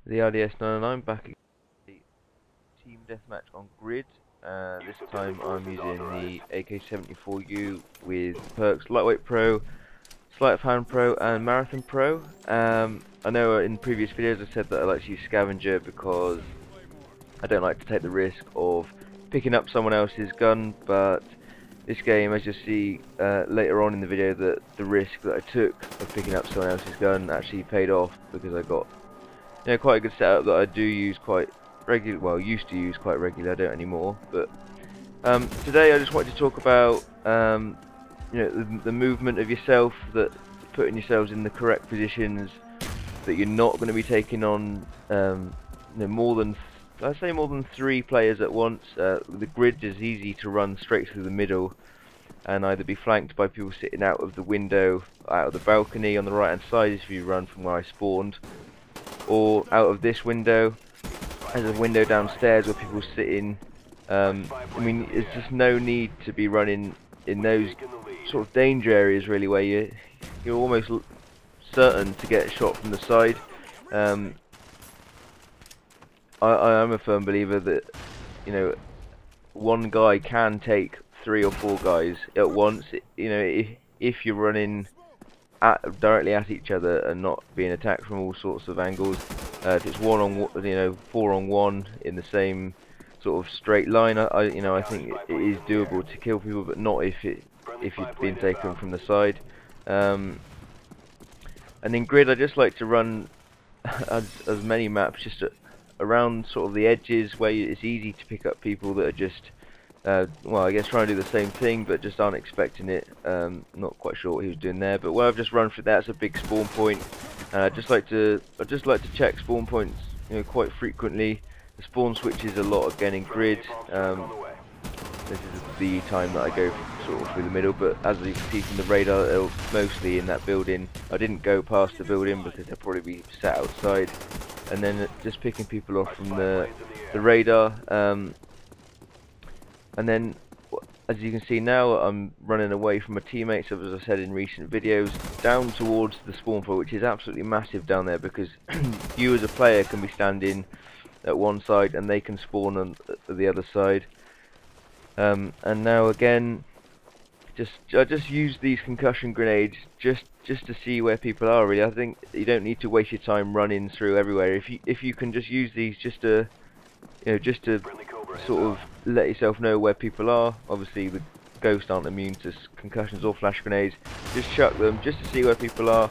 The RDS99 back again. Team Deathmatch on grid. This time I'm using the AK-74U with perks Lightweight Pro, Sleight of Hand Pro and Marathon Pro. I know in previous videos I said that I like to use Scavenger because I don't like to take the risk of picking up someone else's gun, but this game, as you'll see later on in the video, that the risk that I took of picking up someone else's gun actually paid off, because I got quite a good setup that I do use quite regular. Well, used to use quite regularly. I don't anymore. But today I just wanted to talk about the movement of yourself, that putting yourselves in the correct positions, that you're not going to be taking on more than, I'd say, more than 3 players at once. The grid is easy to run straight through the middle and either be flanked by people sitting out of the window, out of the balcony on the right hand side if you run from where I spawned, or out of this window. There's a window downstairs where people sit in. I mean, there's just no need to be running in those sort of danger areas really, where you're almost certain to get shot from the side. I am a firm believer that one guy can take 3 or 4 guys at once. If you're running directly at each other and not being attacked from all sorts of angles. If it's 4 on 1 in the same sort of straight line, I think it is doable to kill people, but not if you've been taken from the side. And in grid, I just like to run as many maps just around sort of the edges where it's easy to pick up people that are just well, I guess trying to do the same thing but just aren't expecting it. Not quite sure what he was doing there, but where I've just run through that's a big spawn point. I just like to check spawn points quite frequently. The spawn switches a lot again in grid. This is the time that I go sort of through the middle, but as you can see from the radar, it'll mostly in that building. I didn't go past the building because they'll probably be sat outside, and then just picking people off from the radar. And then, as you can see now, I'm running away from my teammates, as I said in recent videos, down towards the spawn point, which is absolutely massive down there, because you as a player can be standing at one side and they can spawn on the other side. And now again, I just use these concussion grenades just to see where people are. Really, I think you don't need to waste your time running through everywhere. If you can just use these just to sort of let yourself know where people are. Obviously the ghosts aren't immune to concussions or flash grenades. Just chuck them just to see where people are,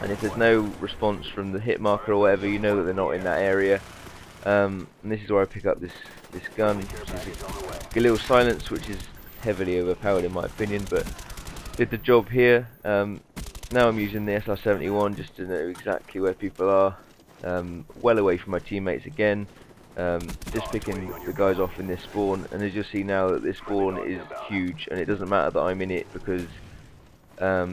and if there's no response from the hit marker or whatever, you know that they're not in that area. And this is where I pick up this gun, which is a Galil Silence, which is heavily overpowered in my opinion, but did the job here. Now I'm using the SR-71 just to know exactly where people are, well away from my teammates again. Just picking the guys off in this spawn, and as you'll see now that this spawn is huge, and it doesn't matter that I'm in it, because I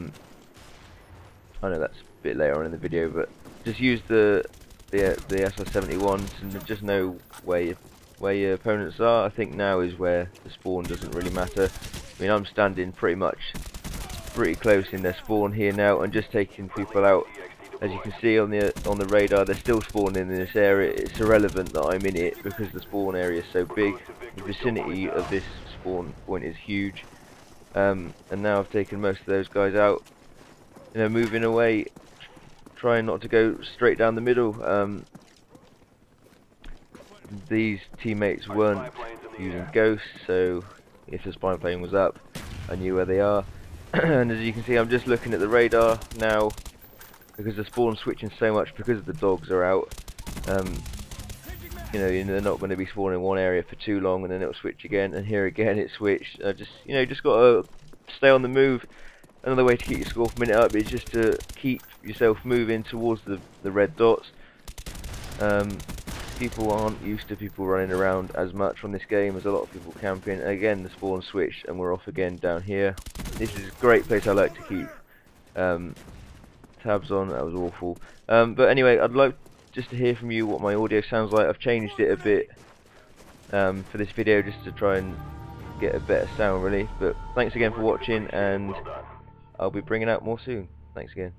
know that's a bit later on in the video, but just use the SR-71s and just know where your opponents are. I think now is where the spawn doesn't really matter. I mean, I'm standing pretty close in their spawn here now and just taking people out. As you can see on the radar, they're still spawning in this area. It's irrelevant that I'm in it because the spawn area is so big. The vicinity of this spawn point is huge. And now I've taken most of those guys out. Moving away, trying not to go straight down the middle. These teammates weren't using ghosts, so if the spy plane was up, I knew where they are. And as you can see, I'm just looking at the radar now, because the spawn's switching so much because the dogs are out. They're not going to be spawning in one area for too long, and then it'll switch again, and here again it switched. Just got to stay on the move. Another way to keep your score per minute up is just to keep yourself moving towards the red dots. People aren't used to people running around as much on this game, as a lot of people camping. Again, the spawn switched and we're off again down here. This is a great place I like to keep tabs on. That was awful. But anyway, I'd like just to hear from you what my audio sounds like. I've changed it a bit for this video just to try and get a better sound really. But thanks again for watching, and I'll be bringing out more soon. Thanks again.